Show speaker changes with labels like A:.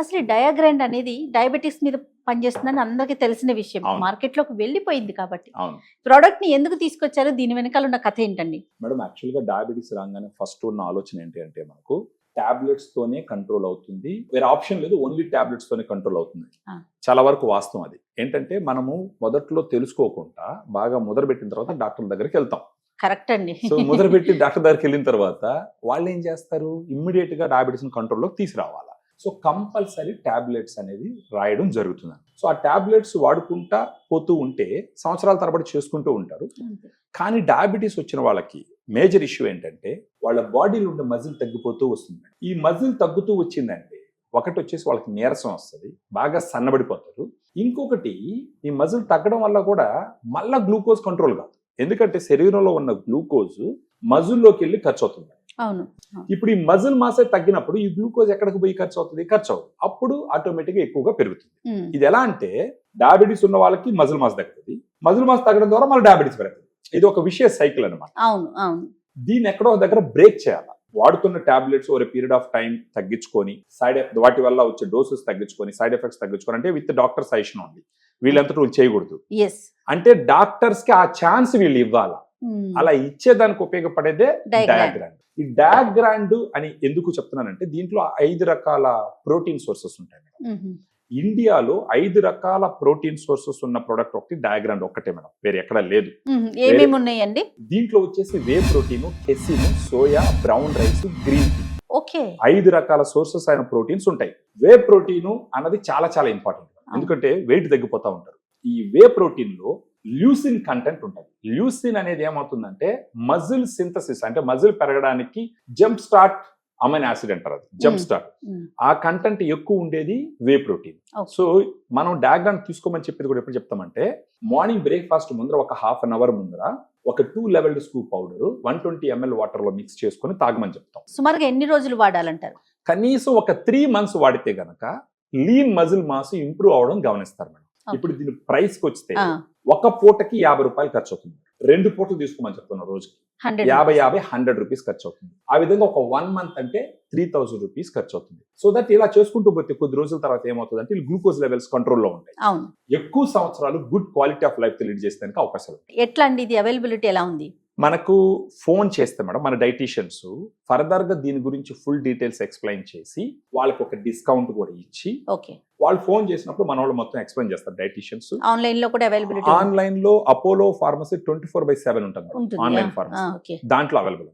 A: అసలు డయాగ్రైండ్ అనేది డయాబెటిక్స్ మీద పనిచేస్తుందని అందరికీ తెలిసిన విషయం, మార్కెట్ లోకి వెళ్ళిపోయింది కాబట్టి ప్రోడక్ట్ ని ఎందుకు తీసుకొచ్చారు, దీని వెనకాల ఉన్న కథ ఏంటండి?
B: మేడం యాక్చువల్ గా డయాబెటీస్ రాగానే ఫస్ట్ ఉన్న ఆలోచన ఏంటి అంటే మనకు టాబ్లెట్స్ తోనే కంట్రోల్ అవుతుంది, వేరే ఆప్షన్ లేదు, ఓన్లీ టాబ్లెట్స్ తోనే కంట్రోల్ అవుతుంది. చాలా వరకు వాస్తవం అది. ఏంటంటే మనము మొదట్లో తెలుసుకోకుండా బాగా మొదలుపెట్టిన తర్వాత డాక్టర్ దగ్గరికి వెళ్తాం.
A: కరెక్ట్ అండి.
B: సో మొదలుపెట్టి డాక్టర్ దగ్గరికి వెళ్ళిన తర్వాత వాళ్ళు ఏం చేస్తారు, ఇమ్మీడియట్ గా డయాబెటీస్ కంట్రోల్లోకి తీసుకురావాలా. సో కంపల్సరీ టాబ్లెట్స్ అనేది రాయడం జరుగుతుంది. సో ఆ టాబ్లెట్స్ వాడుకుంటా పోతూ ఉంటే సంవత్సరాల తరబడి చేసుకుంటూ ఉంటారు. కానీ డయాబెటీస్ వచ్చిన వాళ్ళకి మేజర్ ఇష్యూ ఏంటంటే వాళ్ళ బాడీలో ఉండే మజిల్ తగ్గిపోతూ వస్తుంది. ఈ మజిల్ తగ్గుతూ వచ్చిందంటే ఒకటి వచ్చేసి వాళ్ళకి నీరసం వస్తుంది, బాగా సన్నబడిపోతారు. ఇంకొకటి ఈ మజిల్ తగ్గడం వల్ల కూడా మళ్ళా గ్లూకోజ్ కంట్రోల్ కాదు, ఎందుకంటే శరీరంలో ఉన్న గ్లూకోజ్ మజిల్లోకి వెళ్ళి ఖర్చు అవుతుంది.
A: అవును.
B: ఇప్పుడు ఈ మజిల్ మాసే తగ్గినప్పుడు ఈ గ్లూకోజ్ ఎక్కడికి పోయి ఖర్చు అవుతుంది, ఖర్చు అవుతుంది. అప్పుడు ఆటోమేటిక్ గా ఎక్కువగా పెరుగుతుంది. ఇది ఎలా అంటే డయాబెటీస్ ఉన్న వాళ్ళకి మజిల్ మాస్ తగ్గుతుంది, మజిల్ మాస్ తగ్గడం ద్వారా మళ్ళీ డయాబెటీస్ పెరుగుతుంది. ఇది ఒక విషయ సైకిల్ అనమాట. దీన్ని ఎక్కడో దగ్గర బ్రేక్ చేయాలి. వాడుతున్న tablets over period of time తగ్గించుకొని వాటి వల్ల వచ్చే డోసెస్ తగ్గించుకొని సైడ్ ఎఫెక్ట్స్ తగ్గించుకొని, అంటే విత్ డాక్టర్ సజెషన్ ఉంది, వీళ్ళంతటా వీళ్ళు చేయకూడదు. అంటే డాక్టర్స్ కి ఆ ఛాన్స్ వీళ్ళు ఇవ్వాలా. అలా ఇచ్చేదానికి ఉపయోగపడేదే డయాగ్రాండ్. ఈ డయాగ్రాండ్ అని ఎందుకు చెప్తున్నానంటే దీంట్లో 5 రకాల ప్రోటీన్ సోర్సెస్ ఉంటాయి మేడం. ఇండియాలో 5 రకాల ప్రోటీన్ సోర్సెస్ ఉన్న ప్రొడక్ట్ ఒకటి డయాగ్రాండ్ ఒక్కటే మేడం, వేరే ఎక్కడ లేదు.
A: ఏమేమి ఉన్నాయండి
B: దీంట్లో? వచ్చేసి whey protein, casein, soya, brown rice, green tea.
A: Okay,
B: 5 రకాల సోర్సెస్ అయిన ప్రోటీన్స్ ఉంటాయి. వే ప్రోటీన్ అన్నది చాలా చాలా ఇంపార్టెంట్, ఎందుకంటే వెయిట్ తగ్గిపోతా ఉంటారు. ఈ వే ప్రోటీన్ లో ల్యూసిన్ కంటెంట్ ఉంటుంది. ల్యూసిన్ అనేది ఏమవుతుందంటే మజిల్ సింథసిస్, అంటే మజిల్ పెరగడానికి జంప్ స్టార్ట్ అమైనో యాసిడ్ అంటారు, అది జంప్ స్టార్ట్. ఆ కంటెంట్ ఎక్కువ ఉండేది వే ప్రోటీన్. సో మనం డయాగ్రామ్ తీసుకోమని చెప్పేది కూడా ఎప్పుడు చెప్తామంటే మార్నింగ్ బ్రేక్ఫాస్ట్ ముందర ఒక హాఫ్ అన్ అవర్ ముందర ఒక 2 levelled scoop powder 120 ml water లో మిక్స్ చేసుకుని తాగమని చెప్తాం.
A: సుమారుగా ఎన్ని రోజులు వాడాలంటారు?
B: కనీసం ఒక 3 months వాడితే గనక లీన్ మజిల్ మాస్ ఇంప్రూవ్ అవడం గమనిస్తారు మేడం. ఇప్పుడు దీని ప్రైస్ కి వస్తే ఒక పూటకి 50 రూపాయలు ఖర్చు అవుతుంది. 2 పూటలు తీసుకోమని చెప్తున్నా, రోజుకి 100 రూపీస్ ఖర్చు అవుతుంది. ఆ విధంగా ఒక 1 month అంటే 3000 రూపీస్ ఖర్చు అవుతుంది. సో దట్ ఇలా చేసుకుంటూ పోతే కొద్ది రోజుల తర్వాత ఏమవుతుంది అంటే గ్లూకోజ్ లెవెల్స్ కంట్రోల్లో ఉంటాయి. ఎక్కువ సంవత్సరాలు good quality of life lead చేసేందుకు అవకాశాలు ఉంటాయి.
A: ఎట్లా అండి ఇది అవైలబిలిటీ ఎలా ఉంది?
B: మనకు ఫోన్ చేస్తే మేడం మన డైటీషియన్స్ ఫర్దర్ గా దీని గురించి ఫుల్ డీటెయిల్స్ ఎక్స్ప్లెయిన్ చేసి వాళ్ళకి ఒక డిస్కౌంట్ కూడా ఇచ్చి, వాళ్ళు ఫోన్ చేసినప్పుడు మన వాళ్ళు మొత్తం ఎక్స్ప్లెయిన్ చేస్తారు డైటీషియన్స్.
A: ఆన్లైన్ లో కూడా అవైలబిలిటీ,
B: ఆన్లైన్ లో అపోలో ఫార్మసీ 24/7 ఉంటుంది ఆన్లైన్ ఫార్మసీ, దాంట్లో అవైలబుల్.